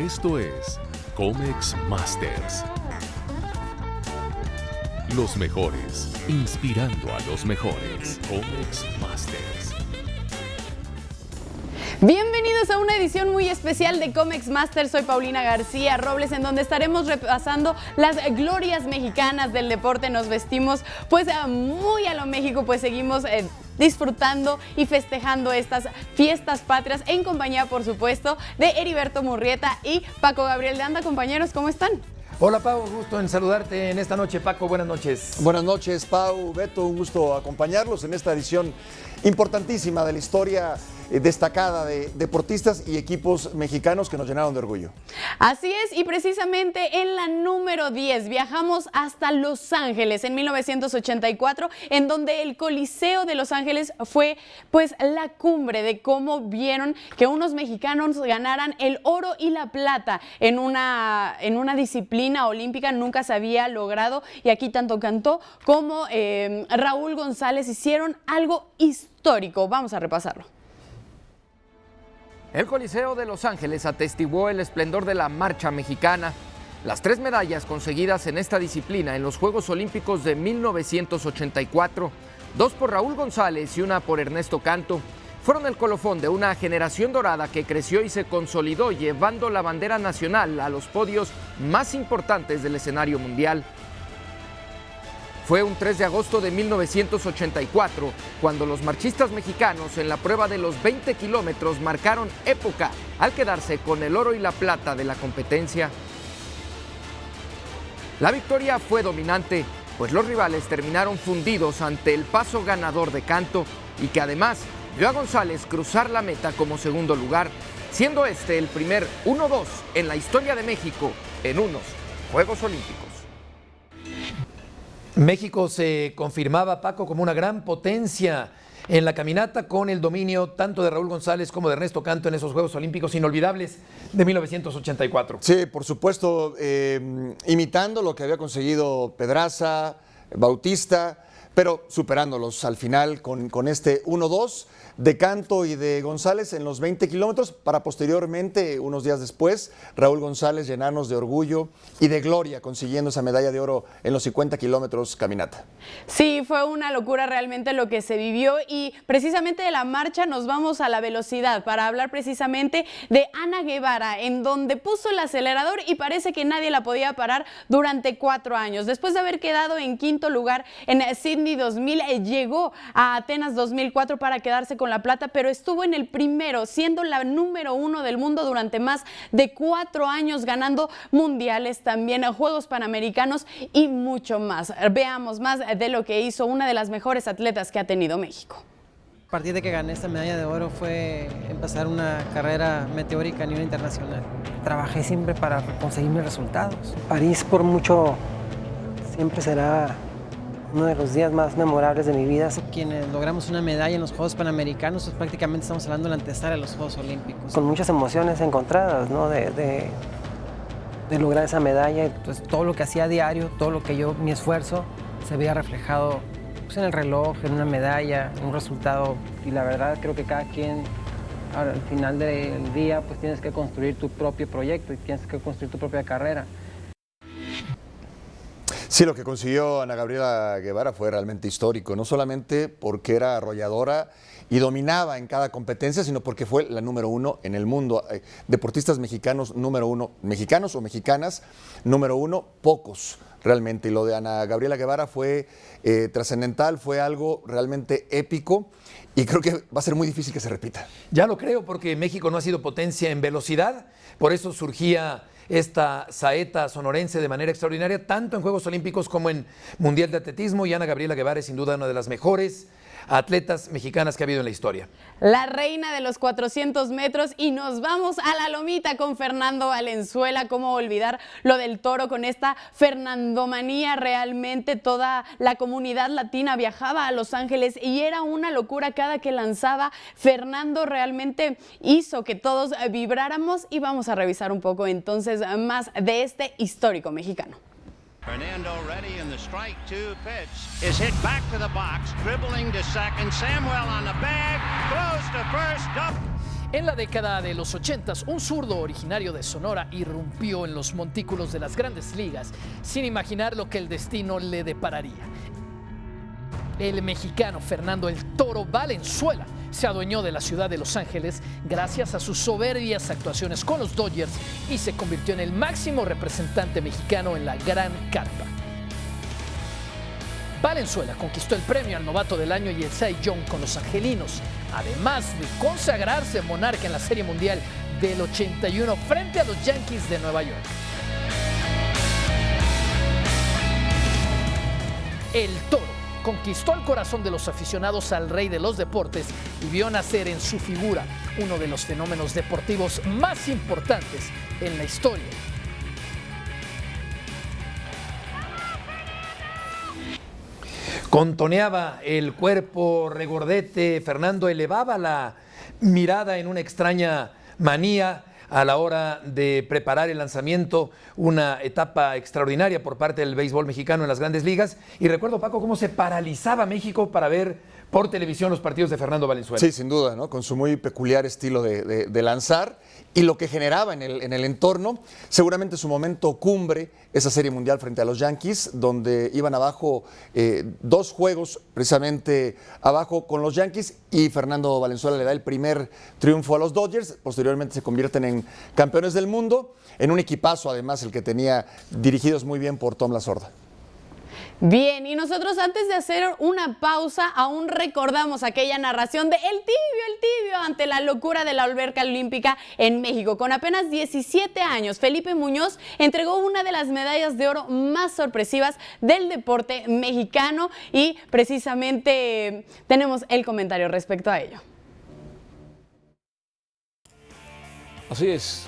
Esto es Comex Masters. Los mejores, inspirando a los mejores. Comex Masters. Bienvenidos a una edición muy especial de Comex Masters. Soy Paulina García Robles, en donde estaremos repasando las glorias mexicanas del deporte. Nos vestimos pues muy a lo México, pues seguimos disfrutando y festejando estas fiestas patrias en compañía, por supuesto, de Heriberto Murrieta y Paco Gabriel de Anda. Compañeros, ¿cómo están? Hola Pau, gusto en saludarte en esta noche. Paco, buenas noches. Buenas noches, Pau, Beto, un gusto acompañarlos en esta edición importantísima de la historia destacada de deportistas y equipos mexicanos que nos llenaron de orgullo. Así es, y precisamente en la número 10 viajamos hasta Los Ángeles en 1984, en donde el Coliseo de Los Ángeles fue pues la cumbre de cómo vieron que unos mexicanos ganaran el oro y la plata en una disciplina olímpica. Nunca se había logrado, y aquí tanto Cantó como Raúl González hicieron algo histórico. Vamos a repasarlo. El Coliseo de Los Ángeles atestiguó el esplendor de la marcha mexicana. Las 3 medallas conseguidas en esta disciplina en los Juegos Olímpicos de 1984, 2 por Raúl González y 1 por Ernesto Canto, fueron el colofón de una generación dorada que creció y se consolidó llevando la bandera nacional a los podios más importantes del escenario mundial. Fue un 3 de agosto de 1984 cuando los marchistas mexicanos en la prueba de los 20 kilómetros marcaron época al quedarse con el oro y la plata de la competencia. La victoria fue dominante, pues los rivales terminaron fundidos ante el paso ganador de Canto y que además vio a González cruzar la meta como segundo lugar, siendo este el primer 1-2 en la historia de México en unos Juegos Olímpicos. México se confirmaba, Paco, como una gran potencia en la caminata, con el dominio tanto de Raúl González como de Ernesto Canto en esos Juegos Olímpicos inolvidables de 1984. Sí, por supuesto, imitando lo que había conseguido Pedraza, Bautista, pero superándolos al final con este 1-2 de Canto y de González en los 20 kilómetros, para posteriormente, unos días después, Raúl González llenarnos de orgullo y de gloria consiguiendo esa medalla de oro en los 50 kilómetros caminata. Sí, fue una locura realmente lo que se vivió, y precisamente de la marcha nos vamos a la velocidad para hablar precisamente de Ana Guevara, en donde puso el acelerador y parece que nadie la podía parar durante 4 años. Después de haber quedado en 5º lugar en Sydney 2000, llegó a Atenas 2004 para quedarse con la plata, pero estuvo en el primero, siendo la número 1 del mundo durante más de 4 años, ganando mundiales, también Juegos Panamericanos y mucho más. Veamos más de lo que hizo una de las mejores atletas que ha tenido México. A partir de que gané esta medalla de oro fue empezar una carrera meteórica a nivel internacional. Trabajé siempre para conseguir mis resultados. París por mucho siempre será uno de los días más memorables de mi vida. Quienes logramos una medalla en los Juegos Panamericanos, pues prácticamente estamos hablando de la antesala de los Juegos Olímpicos. Con muchas emociones encontradas, ¿no? de lograr esa medalla. Entonces, todo lo que hacía a diario, todo lo que mi esfuerzo, se veía reflejado pues, en el reloj, en una medalla, en un resultado. Y la verdad creo que cada quien, al final del día, pues tienes que construir tu propio proyecto y tienes que construir tu propia carrera. Sí, lo que consiguió Ana Gabriela Guevara fue realmente histórico, no solamente porque era arrolladora y dominaba en cada competencia, sino porque fue la número 1 en el mundo. Deportistas mexicanos número 1, mexicanos o mexicanas número 1, pocos realmente. Y lo de Ana Gabriela Guevara fue trascendental, fue algo realmente épico, y creo que va a ser muy difícil que se repita. Ya lo creo, porque México no ha sido potencia en velocidad, por eso surgía esta saeta sonorense de manera extraordinaria, tanto en Juegos Olímpicos como en Mundial de Atletismo, y Ana Gabriela Guevara es sin duda una de las mejores atletas mexicanas que ha habido en la historia. La reina de los 400 metros, y nos vamos a la lomita con Fernando Valenzuela. Cómo olvidar lo del toro con esta fernandomanía. Realmente toda la comunidad latina viajaba a Los Ángeles y era una locura cada que lanzaba. Fernando realmente hizo que todos vibráramos, y vamos a revisar un poco entonces más de este histórico mexicano. Fernando ready in the strike 2 pitch is hit back to the box, dribbling to second. Samuel on the bag, throws to first, up. En la década de los 80s, un zurdo originario de Sonora irrumpió en los montículos de las grandes ligas sin imaginar lo que el destino le depararía. El mexicano Fernando "El Toro" Valenzuela se adueñó de la ciudad de Los Ángeles gracias a sus soberbias actuaciones con los Dodgers y se convirtió en el máximo representante mexicano en la Gran Carpa. Valenzuela conquistó el premio al novato del año y el Cy Young con los angelinos, además de consagrarse monarca en la Serie Mundial del 81 frente a los Yankees de Nueva York. El Toro conquistó el corazón de los aficionados al rey de los deportes y vio nacer en su figura uno de los fenómenos deportivos más importantes en la historia. Contoneaba el cuerpo regordete, Fernando elevaba la mirada en una extraña manía a la hora de preparar el lanzamiento, una etapa extraordinaria por parte del béisbol mexicano en las grandes ligas. Y recuerdo, Paco, cómo se paralizaba México para ver por televisión los partidos de Fernando Valenzuela. Sí, sin duda, ¿no? Con su muy peculiar estilo de lanzar y lo que generaba en el entorno. Seguramente su momento cumbre, esa Serie Mundial frente a los Yankees, donde iban abajo 2 juegos precisamente abajo con los Yankees y Fernando Valenzuela le da el primer triunfo a los Dodgers. Posteriormente se convierten en campeones del mundo, en un equipazo además el que tenía, dirigidos muy bien por Tom Lasorda. Bien, y nosotros antes de hacer una pausa aún recordamos aquella narración de el tibio ante la locura de la alberca olímpica en México. Con apenas 17 años, Felipe Muñoz entregó una de las medallas de oro más sorpresivas del deporte mexicano y precisamente tenemos el comentario respecto a ello. Así es,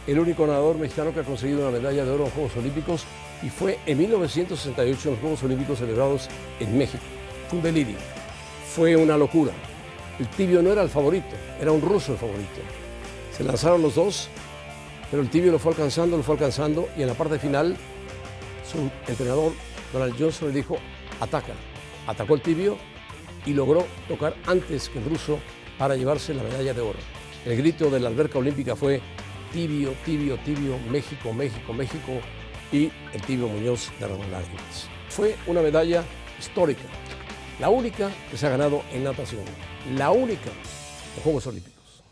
el único nadador mexicano que ha conseguido una medalla de oro en Juegos Olímpicos y fue en 1968 en los Juegos Olímpicos celebrados en México. Fue un delirio, fue una locura. El tibio no era el favorito, era un ruso el favorito. Se lanzaron los dos, pero el tibio lo fue alcanzando y en la parte final su entrenador Donald Johnson le dijo, ataca. Atacó el tibio y logró tocar antes que el ruso para llevarse la medalla de oro. El grito de la alberca olímpica fue tibio, tibio, tibio, México, México, México, y el tibio Muñoz derramó lágrimas. Fue una medalla histórica, la única que se ha ganado en natación, la única en Juegos Olímpicos.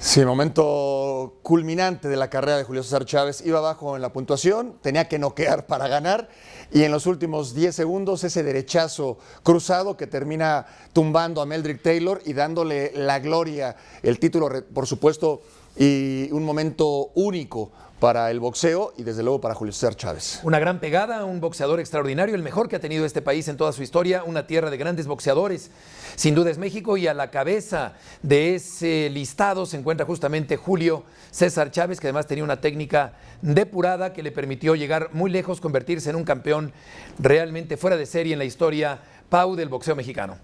Sí, el momento culminante de la carrera de Julio César Chávez. Iba abajo en la puntuación, tenía que noquear para ganar y en los últimos 10 segundos ese derechazo cruzado que termina tumbando a Meldrick Taylor y dándole la gloria, el título, por supuesto, y un momento único para el boxeo y desde luego para Julio César Chávez. Una gran pegada, un boxeador extraordinario, el mejor que ha tenido este país en toda su historia, una tierra de grandes boxeadores. Sin duda es México y a la cabeza de ese listado se encuentra justamente Julio César Chávez, que además tenía una técnica depurada que le permitió llegar muy lejos, convertirse en un campeón realmente fuera de serie en la historia, Pau, del boxeo mexicano.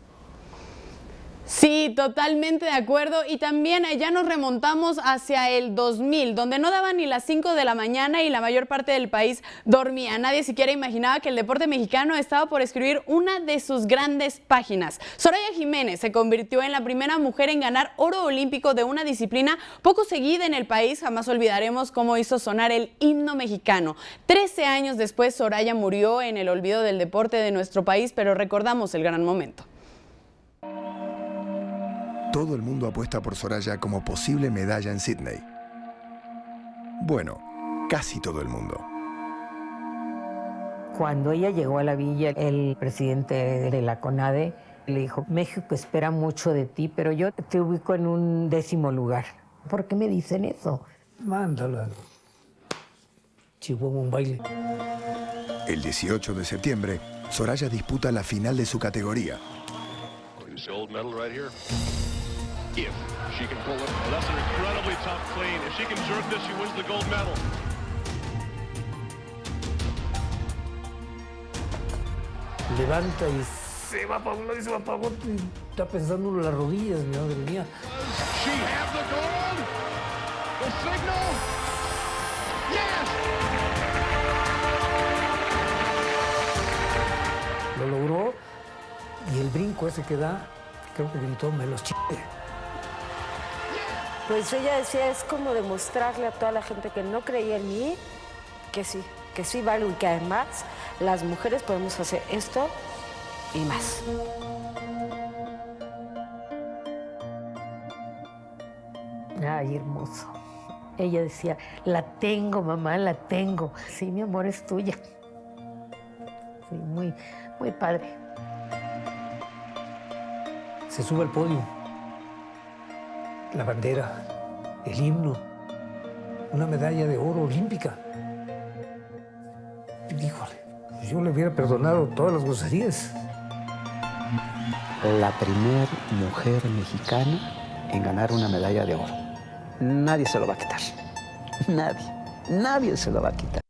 Sí, totalmente de acuerdo y también ya nos remontamos hacia el 2000, donde no daban ni las 5 de la mañana y la mayor parte del país dormía. Nadie siquiera imaginaba que el deporte mexicano estaba por escribir una de sus grandes páginas. Soraya Jiménez se convirtió en la primera mujer en ganar oro olímpico de una disciplina poco seguida en el país. Jamás olvidaremos cómo hizo sonar el himno mexicano. 13 años después, Soraya murió en el olvido del deporte de nuestro país, pero recordamos el gran momento. Todo el mundo apuesta por Soraya como posible medalla en Sydney. Bueno, casi todo el mundo. Cuando ella llegó a la villa, el presidente de la CONADE le dijo, México espera mucho de ti, pero yo te ubico en un 10º lugar. ¿Por qué me dicen eso? Mándala. Chihuahua, un baile. El 18 de septiembre, Soraya disputa la final de su categoría. Gold medal right here. If she can pull it. Well, that's an incredibly tough clean. If she can jerk this, she wins the gold medal. Levanta y se va para un lado y se va para otro. Y está pensando en las rodillas, mi madre mía. She has the gold. The signal. Yes. Lo logró y el brinco ese que da, creo que gritó, me los chingue. Pues ella decía, es como demostrarle a toda la gente que no creía en mí, que sí valgo y que además las mujeres podemos hacer esto y más. Ay, hermoso. Ella decía, la tengo, mamá, la tengo. Sí, mi amor, es tuya. Sí, muy, muy padre. Se sube al podio. La bandera, el himno, una medalla de oro olímpica. Híjole, yo le hubiera perdonado todas las groserías. La primer mujer mexicana en ganar una medalla de oro. Nadie se lo va a quitar. Nadie se lo va a quitar.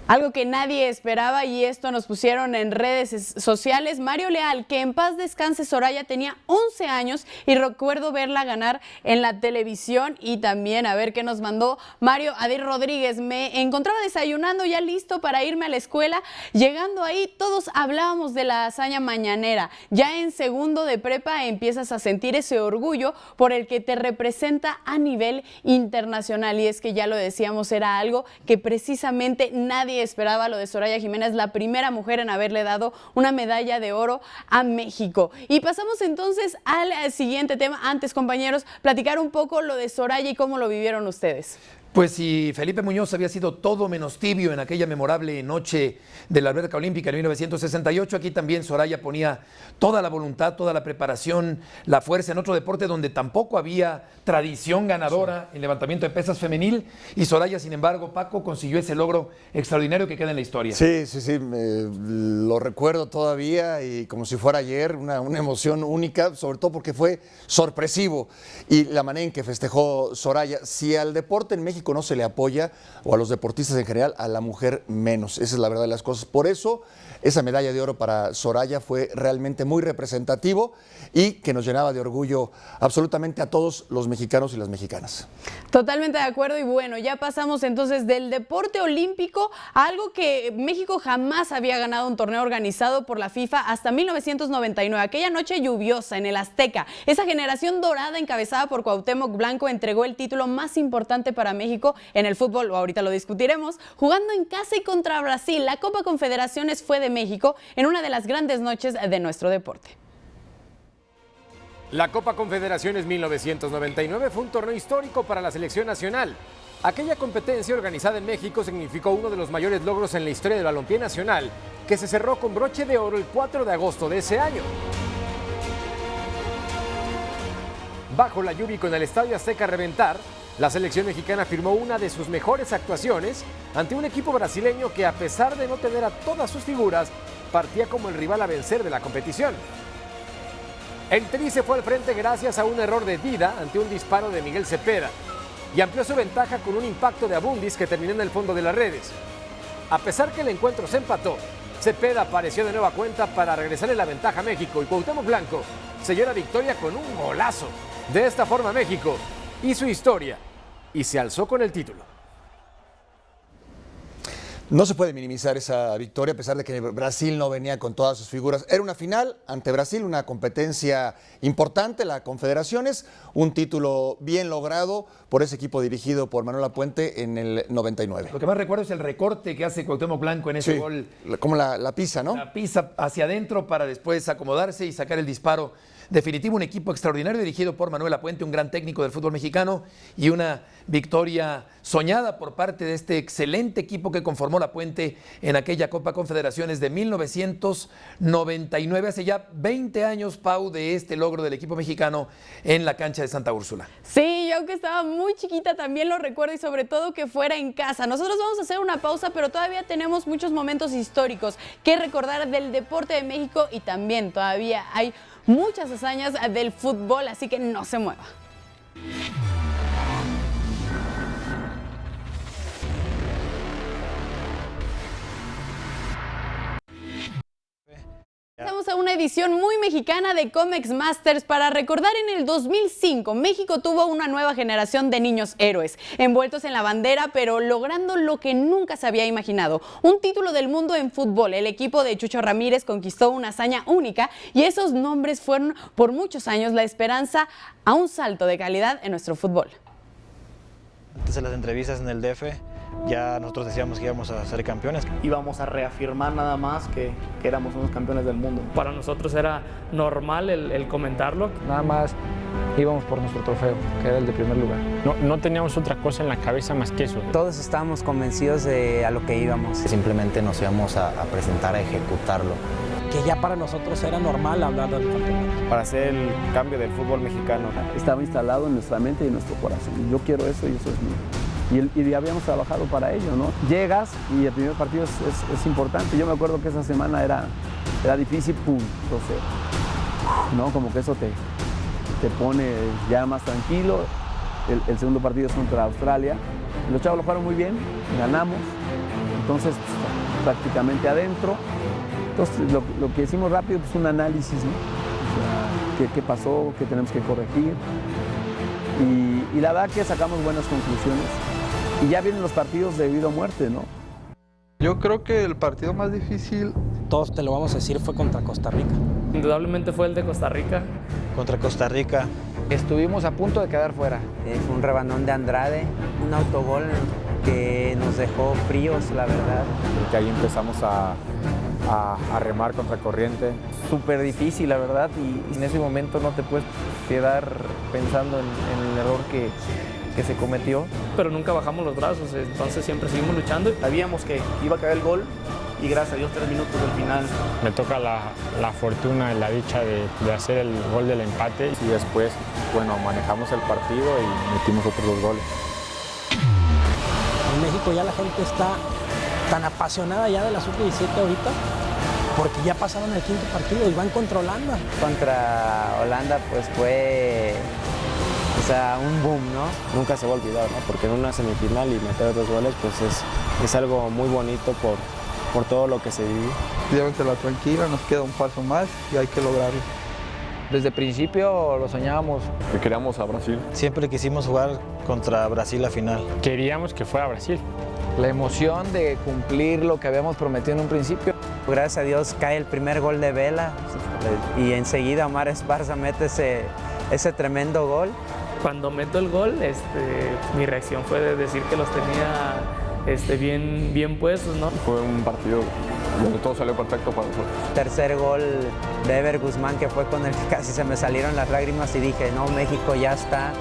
Algo que nadie esperaba, y esto nos pusieron en redes sociales. Mario Leal, que en paz descanse, Soraya tenía 11 años y recuerdo verla ganar en la televisión. Y también, a ver qué nos mandó Mario Adir Rodríguez. Me encontraba desayunando, ya listo para irme a la escuela. Llegando ahí, todos hablábamos de la hazaña mañanera. Ya en segundo de prepa empiezas a sentir ese orgullo por el que te representa a nivel internacional. Y es que ya lo decíamos, era algo que precisamente nadie esperaba. Lo de Soraya Jiménez, la primera mujer en haberle dado una medalla de oro a México. Y pasamos entonces al siguiente tema. Antes, compañeros, platicar un poco lo de Soraya y cómo lo vivieron ustedes. Pues si Felipe Muñoz había sido todo menos tibio en aquella memorable noche de la alberca olímpica en 1968, aquí también Soraya ponía toda la voluntad, toda la preparación, la fuerza en otro deporte donde tampoco había tradición ganadora en levantamiento de pesas femenil, y Soraya, sin embargo, Paco, consiguió ese logro extraordinario que queda en la historia. Sí, lo recuerdo todavía y como si fuera ayer, una emoción única, sobre todo porque fue sorpresivo y la manera en que festejó Soraya. Si al deporte en México no se le apoya, o a los deportistas en general, a la mujer menos. Esa es la verdad de las cosas. Por eso, esa medalla de oro para Soraya fue realmente muy representativo y que nos llenaba de orgullo absolutamente a todos los mexicanos y las mexicanas. Totalmente de acuerdo. Y bueno, ya pasamos entonces del deporte olímpico a algo que México jamás había ganado, un torneo organizado por la FIFA hasta 1999. Aquella noche lluviosa en el Azteca, esa generación dorada encabezada por Cuauhtémoc Blanco entregó el título más importante para México en el fútbol, ahorita lo discutiremos, jugando en casa y contra Brasil. La Copa Confederaciones fue de México en una de las grandes noches de nuestro deporte. La Copa Confederaciones 1999 fue un torneo histórico para la selección nacional. Aquella competencia organizada en México significó uno de los mayores logros en la historia del balompié nacional, que se cerró con broche de oro el 4 de agosto de ese año. Bajo la lluvia y con el Estadio Azteca a reventar, la selección mexicana firmó una de sus mejores actuaciones ante un equipo brasileño que, a pesar de no tener a todas sus figuras, partía como el rival a vencer de la competición. El Tri se fue al frente gracias a un error de Dida ante un disparo de Miguel Cepeda y amplió su ventaja con un impacto de Abundis que terminó en el fondo de las redes. A pesar que el encuentro se empató, Cepeda apareció de nueva cuenta para regresarle la ventaja a México y Cuauhtémoc Blanco selló la victoria con un golazo. De esta forma, México hizo historia y se alzó con el título. No se puede minimizar esa victoria a pesar de que Brasil no venía con todas sus figuras. Era una final ante Brasil, una competencia importante, la Confederaciones, un título bien logrado por ese equipo dirigido por Manuel Lapuente en el 99. Lo que más recuerdo es el recorte que hace Cuauhtémoc Blanco en ese gol. Como la pisa, ¿no? La pisa hacia adentro para después acomodarse y sacar el disparo definitivo, un equipo extraordinario dirigido por Manuel Apuente, un gran técnico del fútbol mexicano, y una victoria soñada por parte de este excelente equipo que conformó Lapuente en aquella Copa Confederaciones de 1999, hace ya 20 años, Pau, de este logro del equipo mexicano en la cancha de Santa Úrsula. Sí, yo aunque estaba muy chiquita también lo recuerdo, y sobre todo que fuera en casa. Nosotros vamos a hacer una pausa, pero todavía tenemos muchos momentos históricos que recordar del deporte de México, y también todavía hay muchas hazañas del fútbol, así que no se mueva. Estamos a una edición muy mexicana de Comex Masters para recordar. En el 2005 México tuvo una nueva generación de niños héroes, envueltos en la bandera, pero logrando lo que nunca se había imaginado: un título del mundo en fútbol. El equipo de Chucho Ramírez conquistó una hazaña única, y esos nombres fueron por muchos años la esperanza a un salto de calidad en nuestro fútbol. Antes de las entrevistas en el DF, ya nosotros decíamos que íbamos a ser campeones. Íbamos a reafirmar nada más que éramos unos campeones del mundo. Para nosotros era normal el comentarlo. Nada más íbamos por nuestro trofeo, que era el de primer lugar. No teníamos otra cosa en la cabeza más que eso. Todos estábamos convencidos de a lo que íbamos. Simplemente nos íbamos a presentar a ejecutarlo. Que ya para nosotros era normal hablar del campeonato. Para hacer el cambio del fútbol mexicano. Estaba instalado en nuestra mente y en nuestro corazón. Yo quiero eso y eso es mío. Y habíamos trabajado para ello, ¿no? Llegas y el primer partido es importante. Yo me acuerdo que esa semana era difícil, ¡pum!, 2-0. ¿No? Como que eso te pone ya más tranquilo. El segundo partido es contra Australia. Los chavos lo jugaron muy bien, ganamos. Entonces, pues, prácticamente adentro. Entonces, lo que hicimos rápido, pues un análisis, ¿no? O sea, ¿qué pasó? ¿Qué tenemos que corregir? Y la verdad que sacamos buenas conclusiones. Y ya vienen los partidos de vida o muerte, ¿no? Yo creo que el partido más difícil, todos te lo vamos a decir, fue contra Costa Rica. Indudablemente fue el de Costa Rica. Contra Costa Rica. Estuvimos a punto de quedar fuera. Fue un rebanón de Andrade, un autogol que nos dejó fríos, la verdad. Creo que ahí empezamos a remar contra corriente. Súper difícil, la verdad, y en ese momento no te puedes quedar pensando en el error que se cometió. Pero nunca bajamos los brazos, entonces siempre seguimos luchando. Sabíamos que iba a caer el gol, y gracias a Dios 3 minutos del final. Me toca la fortuna y la dicha de hacer el gol del empate. Y después, bueno, manejamos el partido y metimos otros 2 goles. En México ya la gente está tan apasionada ya de la sub-17 ahorita, porque ya pasaron el 5º partido y van contra Holanda. Contra Holanda pues fue, o sea, un boom, ¿no? Nunca se va a olvidar, ¿no? Porque en una semifinal y meter 2 goles, pues es algo muy bonito por todo lo que se vive. llévensela tranquila, nos queda un paso más y hay que lograrlo. Desde el principio lo soñábamos. Que queríamos a Brasil. Siempre quisimos jugar contra Brasil la final. Queríamos que fuera Brasil. La emoción de cumplir lo que habíamos prometido en un principio. Gracias a Dios cae el primer gol de Vela y enseguida Omar Esparza mete ese tremendo gol. Cuando meto el gol, mi reacción fue de decir que los tenía bien puestos, ¿no? Fue un partido donde todo salió perfecto para nosotros. Tercer gol de Ever Guzmán, que fue con el que casi se me salieron las lágrimas y dije, no, México ya está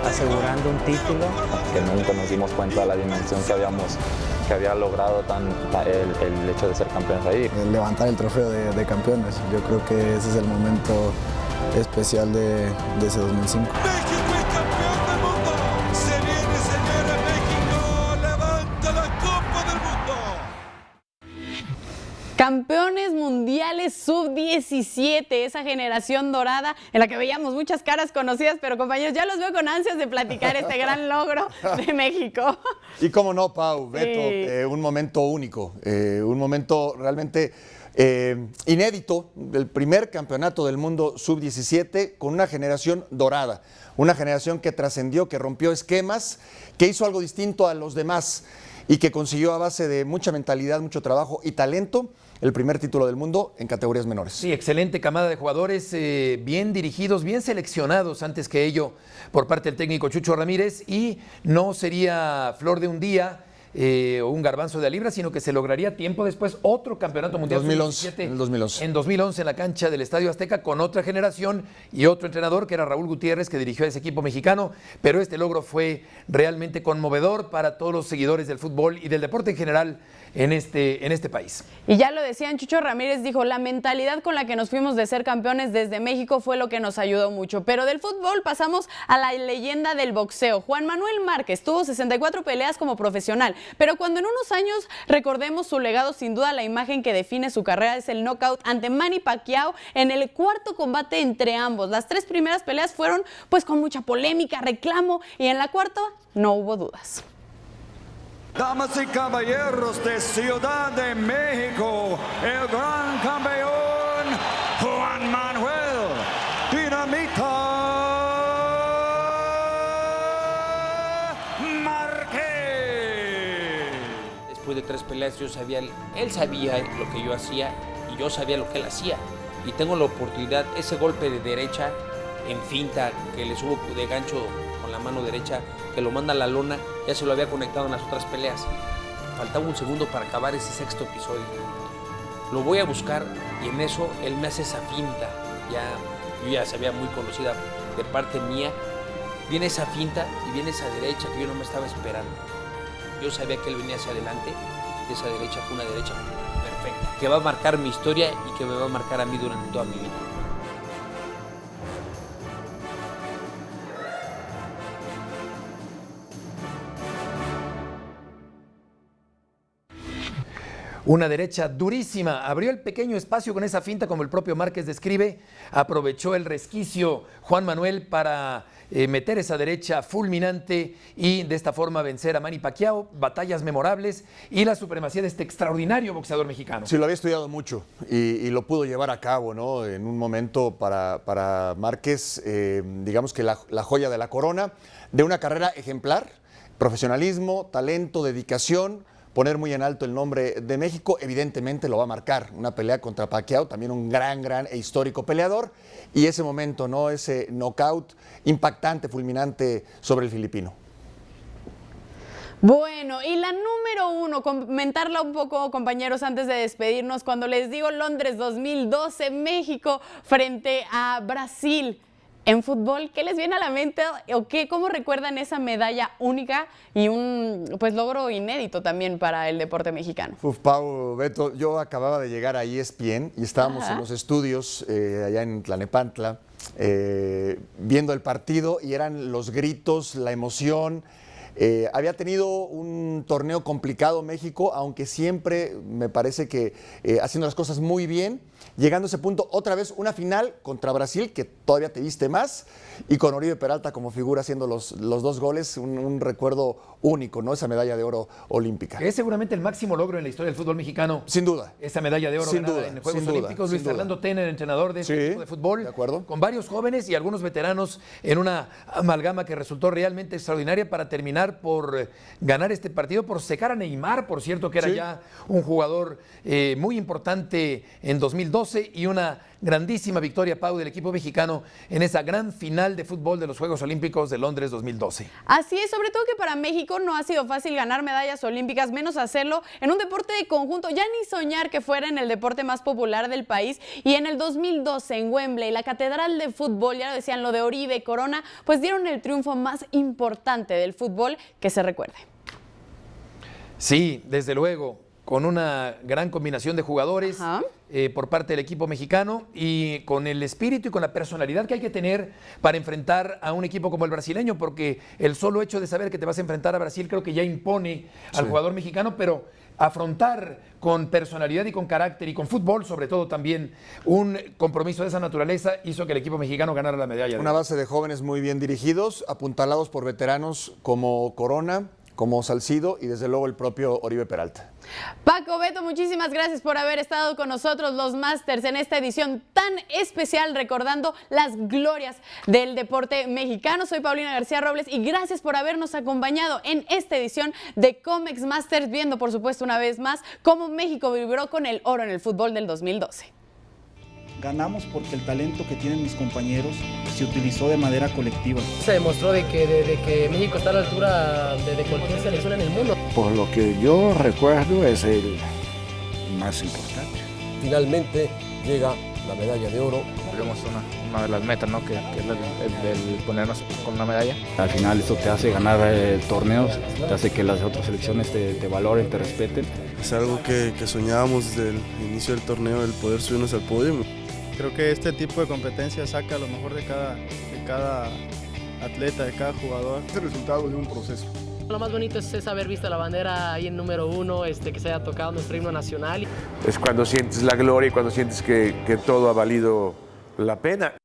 asegurando un título. Que nunca nos dimos cuenta de la dimensión que había logrado el hecho de ser campeones ahí. Levantar el trofeo de campeones, yo creo que ese es el momento especial de ese 2005. Campeones mundiales sub-17, esa generación dorada en la que veíamos muchas caras conocidas, pero compañeros, ya los veo con ansias de platicar este gran logro de México. Y cómo no, Pau, Beto, un momento único, un momento realmente inédito, el primer campeonato del mundo sub-17 con una generación dorada, una generación que trascendió, que rompió esquemas, que hizo algo distinto a los demás y que consiguió a base de mucha mentalidad, mucho trabajo y talento el primer título del mundo en categorías menores. Sí, excelente camada de jugadores, bien dirigidos, bien seleccionados antes que ello por parte del técnico Chucho Ramírez, y no sería flor de un día o un garbanzo de libra, sino que se lograría tiempo después otro campeonato mundial 2011, en 2011. En 2011 en la cancha del Estadio Azteca con otra generación y otro entrenador que era Raúl Gutiérrez, que dirigió a ese equipo mexicano, pero este logro fue realmente conmovedor para todos los seguidores del fútbol y del deporte en general en este país. Y ya lo decían, Chucho Ramírez dijo, la mentalidad con la que nos fuimos de ser campeones desde México fue lo que nos ayudó mucho. Pero del fútbol pasamos a la leyenda del boxeo. Juan Manuel Márquez tuvo 64 peleas como profesional, pero cuando en unos años recordemos su legado, sin duda la imagen que define su carrera es el knockout ante Manny Pacquiao en el cuarto combate entre ambos. Las 3 primeras peleas fueron pues con mucha polémica, reclamo, y en la cuarta no hubo dudas. Damas y caballeros de Ciudad de México, el gran campeón Juan Manuel Dinamita Márquez. Después de 3 peleas yo sabía, él sabía lo que yo hacía y yo sabía lo que él hacía. Y tengo la oportunidad, ese golpe de derecha en finta que le subo de gancho con la mano derecha, que lo manda a la lona, ya se lo había conectado en las otras peleas. Faltaba un segundo para acabar ese 6º episodio. Lo voy a buscar y en eso él me hace esa finta. Yo ya sabía, muy conocida de parte mía. Viene esa finta y viene esa derecha que yo no me estaba esperando. Yo sabía que él venía hacia adelante y esa derecha fue una derecha perfecta, que va a marcar mi historia y que me va a marcar a mí durante toda mi vida. Una derecha durísima, abrió el pequeño espacio con esa finta, como el propio Márquez describe, aprovechó el resquicio Juan Manuel para meter esa derecha fulminante y de esta forma vencer a Manny Pacquiao, batallas memorables y la supremacía de este extraordinario boxeador mexicano. Sí, lo había estudiado mucho y lo pudo llevar a cabo, ¿no? En un momento para Márquez, digamos que la joya de la corona, de una carrera ejemplar, profesionalismo, talento, dedicación, poner muy en alto el nombre de México, evidentemente lo va a marcar. Una pelea contra Pacquiao, también un gran e histórico peleador, y ese momento, ¿no? Ese knockout impactante, fulminante sobre el filipino. Bueno, y la número 1, comentarla un poco, compañeros, antes de despedirnos, cuando les digo Londres 2012, México frente a Brasil. En fútbol, ¿qué les viene a la mente o qué? ¿Cómo recuerdan esa medalla única y un pues logro inédito también para el deporte mexicano? Pau, Beto, yo acababa de llegar a ESPN y estábamos en los estudios allá en Tlalnepantla viendo el partido y eran los gritos, la emoción. Había tenido un torneo complicado México, aunque siempre me parece que haciendo las cosas muy bien, llegando a ese punto otra vez una final contra Brasil, que todavía te viste más, y con Oribe Peralta como figura haciendo los 2 goles, un recuerdo único, ¿no? Esa medalla de oro olímpica. Es seguramente el máximo logro en la historia del fútbol mexicano. Sin duda. Esa medalla de oro ganada en Juegos Olímpicos. Luis Fernando Tena, entrenador de este equipo de fútbol, de acuerdo, con varios jóvenes y algunos veteranos en una amalgama que resultó realmente extraordinaria para terminar por ganar este partido, por secar a Neymar, por cierto, que era ya un jugador muy importante en 2012, y una grandísima victoria, Pau, del equipo mexicano en esa gran final de fútbol de los Juegos Olímpicos de Londres 2012. Así es, sobre todo que para México no ha sido fácil ganar medallas olímpicas, menos hacerlo en un deporte de conjunto, ya ni soñar que fuera en el deporte más popular del país. Y en el 2012 en Wembley, la catedral de fútbol, ya lo decían, lo de Oribe y Corona, pues dieron el triunfo más importante del fútbol que se recuerde. Sí, desde luego, con una gran combinación de jugadores por parte del equipo mexicano y con el espíritu y con la personalidad que hay que tener para enfrentar a un equipo como el brasileño, porque el solo hecho de saber que te vas a enfrentar a Brasil creo que ya impone al jugador mexicano, pero afrontar con personalidad y con carácter y con fútbol, sobre todo también, un compromiso de esa naturaleza hizo que el equipo mexicano ganara la medalla. Una base de jóvenes muy bien dirigidos, apuntalados por veteranos como Corona, como Salcido y desde luego el propio Oribe Peralta. Paco, Beto, muchísimas gracias por haber estado con nosotros, los Masters, en esta edición tan especial, recordando las glorias del deporte mexicano. Soy Paulina García Robles y gracias por habernos acompañado en esta edición de Comex Masters, viendo por supuesto una vez más cómo México vibró con el oro en el fútbol del 2012. Ganamos porque el talento que tienen mis compañeros se utilizó de manera colectiva. Se demostró de que México está a la altura de cualquier selección en el mundo. por lo que yo recuerdo, es el más importante. Finalmente llega la medalla de oro. Tenemos una de las metas, ¿no? que es el ponernos con una medalla. Al final esto te hace ganar torneos, te hace que las otras selecciones te valoren, te respeten. Es algo que soñábamos desde el inicio del torneo, el poder subirnos al podio. Creo que este tipo de competencia saca lo mejor de cada atleta, de cada jugador. Es el resultado de un proceso. Lo más bonito es haber visto la bandera ahí en número 1, que se haya tocado nuestro himno nacional. Es cuando sientes la gloria y cuando sientes que todo ha valido la pena.